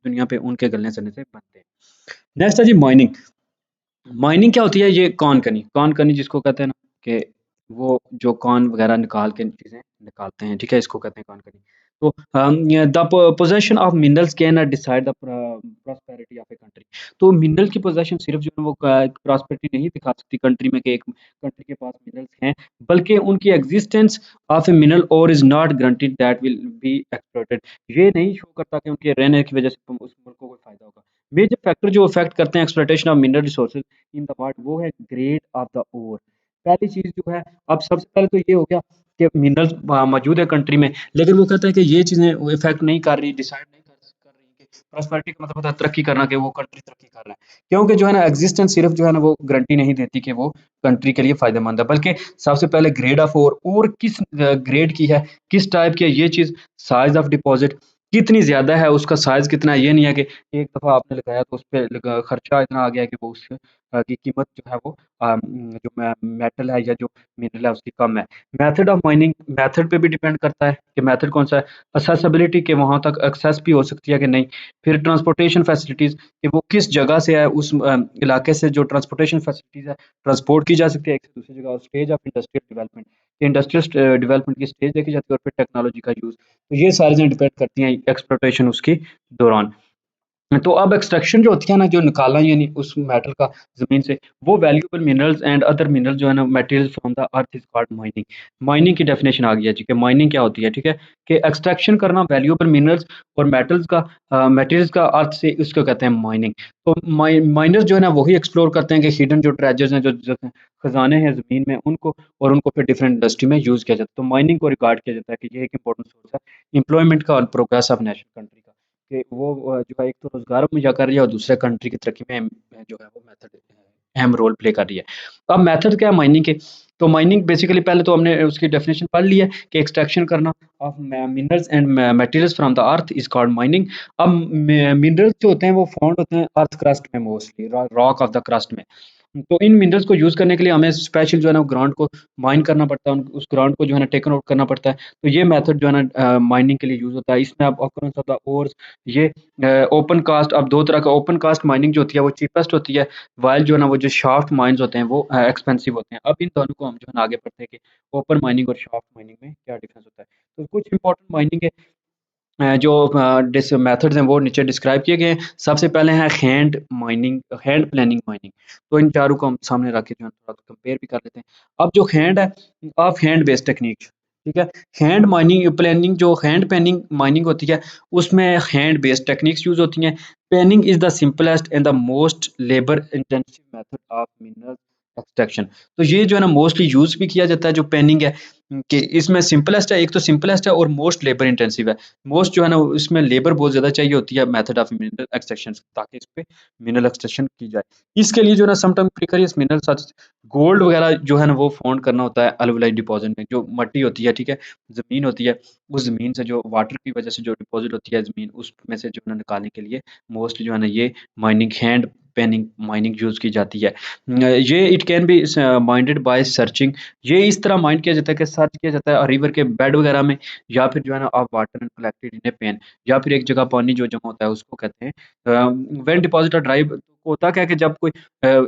दुनिया पे उनके गलने सड़ने से बनते हैं। नेक्स्ट है जी माइनिंग। माइनिंग क्या होती है? ये कौन कनी जिसको कहते हैं ना कि वो जो कौन वगैरह निकाल के चीज़ें निकालते हैं, ठीक है? इसको कहते हैं कौन कनी। तो the possession of minerals can decide the prosperity of a country. तो मिनरल की पोजेशन सिर्फ जो है वो प्रॉस्पेरिटी नहीं दिखा सकती कंट्री में कि एक कंट्री के पास मिनरल्स हैं, बल्कि उनकी एग्जिस्टेंस ऑफ ए मिनरल और is not guaranteed that will be exploited. ये नहीं शो करता कि उनके रहने की वजह से उस मुल्क को कोई फायदा होगा। मेजर फैक्टर जो अफेक्ट करते हैं exploitation of mineral resources in the world, वो है ग्रेड ऑफ द ओर। पहली चीज़ जो है, अब सबसे पहले तो ये हो गया कि मिनरल्स मौजूद है कंट्री में, लेकिन वो कहता है कि ये चीज़ें इफेक्ट नहीं कर रही, डिसाइड नहीं कर रही कि प्रॉस्पेरिटी का मतलब होता है तरक्की करना, कि वो कंट्री तरक्की कर रहा है, क्योंकि जो है ना एग्जिस्टेंस सिर्फ जो है ना वो गारंटी नहीं देती कि वो कंट्री के लिए फायदेमंद है, बल्कि सबसे पहले ग्रेड ऑफ और किस ग्रेड की है, किस टाइप की है, ये चीज़, साइज ऑफ डिपॉजिट कितनी ज्यादा है, उसका साइज कितना है। ये नहीं है कि एक दफा आपने लगाया तो उस पर खर्चा इतना आ गया कि वो उस की कीमत जो है वो जो मेटल है या जो मिनरल है उसकी कम है। मेथड ऑफ माइनिंग, मेथड पे भी डिपेंड करता है कि मेथड कौन सा है। असेसिबिलिटी के वहां तक एक्सेस भी हो सकती है कि नहीं। फिर ट्रांसपोर्टेशन फैसिलिटीज कि वो किस जगह से है, उस इलाके से जो ट्रांसपोर्टेशन फैसिलिटीज है ट्रांसपोर्ट की जा सकती है एक से दूसरी जगह। और stage of industrial development, industrial development की स्टेज देखी जाती है, और फिर टेक्नोलॉजी का यूज। तो ये सारी चीजें डिपेंड करती हैं एक्सप्लोटेशन उसकी दौरान। तो अब एक्सट्रैक्शन जो होती है ना, जो निकालना यानी उस मेटल का ज़मीन से, वो valuable minerals and other minerals जो है ना materials from the earth is called mining. Mining की डेफिनेशन आ गई है जी कि माइनिंग क्या होती है, ठीक है? कि एक्सट्रैक्शन करना वैल्यूएबल मिनरल्स और मेटल्स का मटेरियल्स का अर्थ से, उसको कहते हैं माइनिंग। तो माइनर्स जो है ना वही एक्सप्लोर करते हैं कि हिडन जो ट्रेजर्स हैं, जो खजाने हैं ज़मीन में, उनको और उनको फिर डिफरेंट इंडस्ट्री में यूज़ किया जाता है। तो माइनिंग को रिगार्ड किया जाता है कि ये एक इंपॉर्टेंट सोर्स है एम्प्लॉयमेंट का और प्रोग्रेस ऑफ नेशनल कंट्री का। कि वो जो है एक तो रोज़गार मुहैया कर रही है और दूसरे कंट्री की तरक्की में जो है वो मेथड अहम रोल प्ले कर रही है। तो अब मेथड क्या है माइनिंग के? तो माइनिंग बेसिकली पहले तो हमने उसकी डेफिनेशन पढ़ ली है कि एक्सट्रैक्शन करना of minerals and materials from the earth is called mining. अब मिनरल्स जो होते हैं वो फाउंड होते हैं अर्थ क्रस्ट में, mostly rock of the crust में। तो इन मिनरल्स को यूज़ करने के लिए हमें स्पेशल जो है ना ग्राउंड को माइन करना पड़ता है, उस ग्राउंड को जो है ना टेकन आउट करना पड़ता है। तो ये मेथड जो है ना माइनिंग के लिए यूज़ होता है। इसमें अब ऑकरेंस ऑफ द ओर्स, ये ओपन कास्ट, अब 2 तरह का ओपन कास्ट माइनिंग जो होती है वो चीपेस्ट होती है, व्हाइल जो है ना वो जो शाफ्ट माइन्स होते हैं वो एक्सपेंसिव होते हैं। अब इन दोनों को हम जो है ना आगे पढ़ते हैं कि ओपन माइनिंग और शाफ्ट माइनिंग में क्या डिफरेंस होता है। तो कुछ इंपॉर्टेंट माइनिंग के जो डिस मेथड्स हैं वो नीचे डिस्क्राइब किए गए हैं। सबसे पहले है hand mining, hand planning mining. तो इन चारों को हम सामने रख के जो है थोड़ा कंपेयर भी कर लेते हैं। अब जो हैंड है, ऑफ हैंड बेस्ड टेक्निक, ठीक है? हैंड माइनिंग प्लानिंग, जो हैंड पैनिंग माइनिंग होती है उसमें हैंड बेस्ड टेक्निक्स यूज होती हैं। Panning is the simplest and the most labour intensive method of mineral extraction. तो ये जो है ना मोस्टली यूज भी किया जाता है जो पैनिंग है, कि इसमें सिंपलेस्ट है, एक तो सिंपलेस्ट है और मोस्ट लेबर इंटेंसिव है। मोस्ट जो है ना इसमें लेबर बहुत ज़्यादा चाहिए होती है मेथड ऑफ मिनरल एक्सट्रैक्शन, ताकि इस पे मिनरल एक्सट्रैक्शन की जाए। इसके लिए जो है ना समटाइम प्रिकरियस मिनरल सच गोल्ड वगैरह जो है ना वो फाउंड करना होता है अलवलाइट डिपॉजिट में। जो मट्टी होती है, ठीक है, ज़मीन होती है, उस ज़मीन से जो वाटर की वजह से जो डिपॉजिट होती है ज़मीन, उसमें से जो है ना निकालने के लिए मोस्ट जो है ना ये mining, hand panning mining use की जाती है। ये it can be minded by searching. ये इस तरह माइंड किया जाता है कि सर्च किया जाता है रिवर के बेड वगैरह में, या फिर जो है ना of water collected in a pan, या फिर एक जगह पानी जो जमा होता है उसको कहते हैं व्हेन डिपॉजिट आर ड्राई। होता क्या है कि जब कोई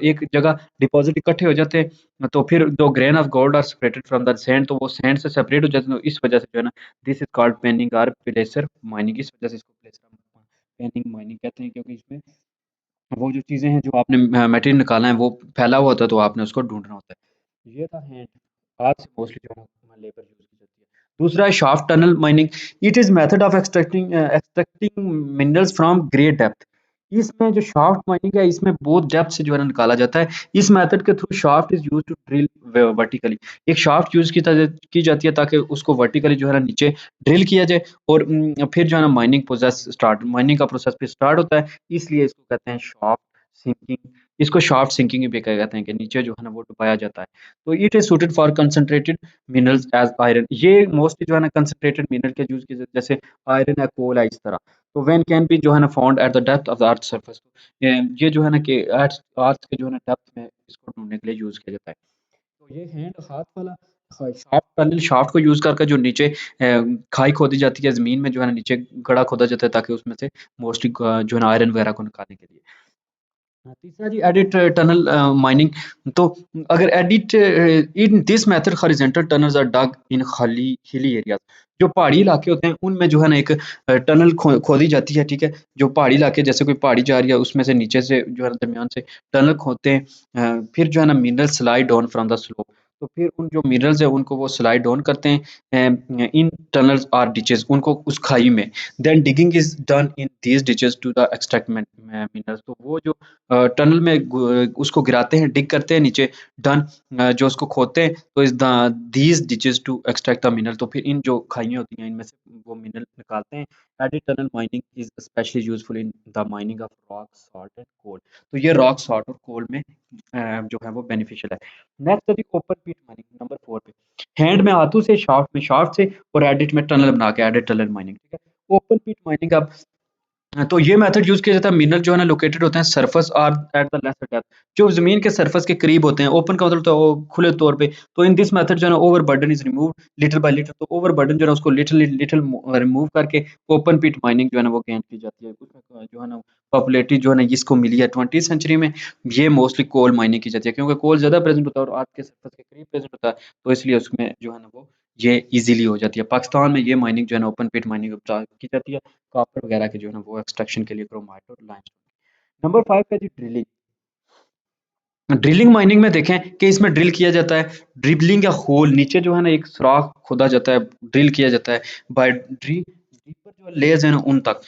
एक जगह डिपॉजिट इकट्ठे हो जाते हैं, तो फिर दो grain of gold are separated from the sand, तो वो सैंड से सेपरेट हो जाते हैं। तो इस वजह से जो है ना दिस इज कॉल्ड पेनिंग और प्लेसर माइनिंग। इस वजह से इसको प्लेसर पेनिंग माइनिंग कहते हैं, क्योंकि इसमें वो जो चीज़ें हैं जो आपने मटेरियल निकालना है वो फैला हुआ होता है, तो आपने उसको ढूँढना होता है। ये था हैंड, हाथ से मोस्टली जो है ना लेबर यूज़ की जाती है। दूसरा है shaft tunnel mining. It is method of extracting minerals from great depth. इसमें जो शाफ्ट माइनिंग है इसमें बहुत डेप्थ से जो है ना निकाला जाता है। इस मेथड के through shaft is used to drill vertically. एक शाफ्ट यूज़ की जाती है ताकि उसको वर्टिकली जो है ना नीचे ड्रिल किया जाए, और फिर जो है ना माइनिंग का प्रोसेस फिर स्टार्ट होता है। इसलिए इसको कहते हैं शाफ्ट सिंकिंग। इसको शाफ्ट सिंकिंग भी कहा जाता है कि नीचे जो है ना वो डुबाया जाता है। तो it is suited for concentrated minerals as iron. ये मोस्टली जो है ना कंसंट्रेटेड मिनरल के यूज किए जाते हैं, जैसे आयरन है, कोल है, इस तरह। तो व्हेन कैन बी जो है ना found at the depth of the earth surface. ये जो है ना कि अर्थ अर्थ के जो है ना डेप्थ में इसको ढूंढने के लिए यूज किया जाता है। तो ये हैंड हाथ वाला शाफ्ट टनल शाफ्ट को यूज़ करके जो नीचे खाई खोदी जाती है ज़मीन में जो है ना नीचे गड्ढा खोदा जाता है ताकि उसमें से मोस्टली जो है ना आयरन वगैरह को निकालने के लिए। हाँ, तीसरा जी एडिट टनल माइनिंग। तो अगर adit in this method horizontal tunnels are dug in खाली हिली एरियाज। जो पहाड़ी इलाके होते हैं उनमें जो है ना एक टनल खोदी जाती है, ठीक है। जो पहाड़ी इलाके जैसे कोई पहाड़ी जा रही है उसमें से नीचे से जो है ना दरमियान से टनल खोदते हैं। फिर जो है ना mineral slide down from the slope. तो फिर उन जो मिनरल्स है उनको वो स्लाइड डाउन करते हैं इन टनल्स आर डिचेस, उनको उस खाई में। Then digging is done in these ditches to the extract minerals. तो वो जो टनल में उसको गिराते हैं, डिग करते हैं नीचे, डन। जो उसको खोदते हैं तो is the these ditches to extract the mineral. तो फिर इन जो खाइयाँ होती हैं इनमें से वो मिनरल निकालते हैं। Adit tunnel mining is especially useful in the mining of rock salt and coal. तो ये रॉक सॉल्ट और कोल में जो है वो बेनिफिशियल है। नेक्स्ट है ओपन पिट माइनिंग नंबर 4 पे। हैंड में हाथों से, शाफ्ट से और एडिट में टनल बना के एडिड टनल माइनिंग, ठीक है। ओपन पिट माइनिंग आप तो ये मेथड यूज़ किया जाता है। मिनरल जो है ना लोकेटेड होते हैं सरफेस और एट द लेसर डेप्थ। जो ज़मीन के सरफेस के करीब होते हैं। ओपन का मतलब तो खुले तौर पे। तो इन दिस मेथड जो है ना overburden is removed little bye little. तो ओवरबर्डन जो है ना उसको लिटिल लिटिल रिमूव करके ओपन पिट माइनिंग जो है ना वो गेन की जाती है। उसमें जो है ना पॉपुलैरिटी जो है ना इसको मिली है 20वीं सेंचुरी में। ये मोस्टली कोल माइनिंग की जाती है क्योंकि कोल ज़्यादा प्रेजेंट होता है और अर्थ के सरफेस के करीब प्रेजेंट होता है। तो इसलिए उसमें जो है ना वो ये ईजिली हो जाती है। पाकिस्तान में ये माइनिंग जो है ना ओपन पिट माइनिंग की जाती है। कॉपर वगैरह के जो है ना वो एक्सट्रैक्शन के लिए क्रोमाइट और लाइमस्टोन। नंबर 5 है जी ड्रिलिंग। ड्रिलिंग माइनिंग में देखें कि इसमें ड्रिल किया जाता है। ड्रिबलिंग या होल नीचे जो है ना एक सुराख खोदा जाता है, ड्रिल किया जाता है बाय डीपर जो लेयर्स हैं ना उन तक।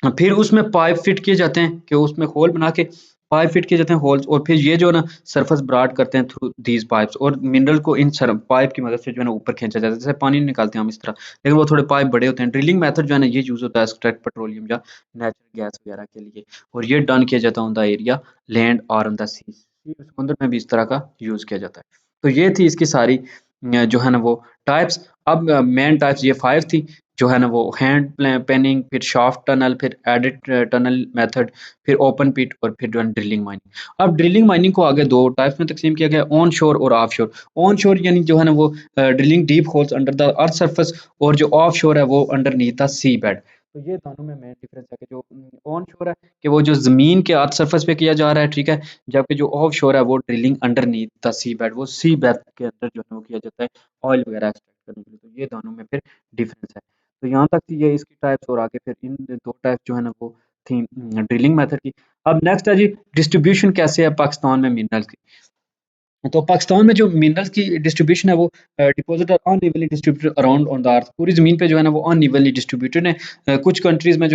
फिर उसमें पाइप फिट किए जाते हैं कि उसमें होल बना के पाइप फिट किए जाते हैं होल्स। और फिर ये जो है ना सरफेस ब्रॉड करते हैं थ्रू दीज पाइप्स और मिनरल को इन पाइप की मदद से जो है ना ऊपर खींचा जाता है। जैसे पानी निकालते हैं हम इस तरह, लेकिन वो थोड़े पाइप बड़े होते हैं। ड्रिलिंग मेथड जो है ना ये यूज होता है एक्सट्रैक्ट पेट्रोलियम या नेचुरल गैस वगैरह के लिए। और ये डन किया जाता है ऑन द एरिया लैंड और ऑन द सी। समुद्र में भी इस तरह का यूज किया जाता है। तो ये थी इसकी सारी जो है ना वो टाइप्स। अब मेन टाइप्स ये 5 थी जो है ना वो हैंड पेनिंग, फिर शाफ्ट टनल, फिर एडिट टनल मेथड, फिर ओपन पिट और फिर जो है ड्रिलिंग माइनिंग। अब ड्रिलिंग माइनिंग को आगे दो टाइप्स में तकसीम किया गया है, ऑन शोर और ऑफ शोर। ऑन शोर यानी जो है ना वो drilling deep holes under the earth surface, और जो ऑफ शोर है वो अंडरनीथ द सी बेड। तो ये दोनों में मेन डिफरेंस है कि जो ऑन शोर है कि वो जो जमीन के अर्थ सरफेस पे किया जा रहा है, ठीक है। जबकि जो ऑफ शोर है वो drilling underneath the sea bed, वो सी बेड के अंदर जो है वो किया जाता है ऑयल वगैरह एक्सट्रैक्ट करने के लिए। तो ये दोनों में फिर डिफरेंस है। तो यहाँ तक थी ये इसकी टाइप्स, और आगे फिर इन 2 टाइप्स जो है ना वो थी ड्रिलिंग मेथड की। अब नेक्स्ट है जी डिस्ट्रीब्यूशन कैसे है पाकिस्तान में मिनरल्स की। तो पाकिस्तान में जो मिनरल्स की डिस्ट्रीब्यूशन है वो deposit are unevenly distributed around on the earth. पूरी ज़मीन पे जो है ना वो अनइवनली डिस्ट्रीब्यूटेड है। कुछ कंट्रीज़ में जो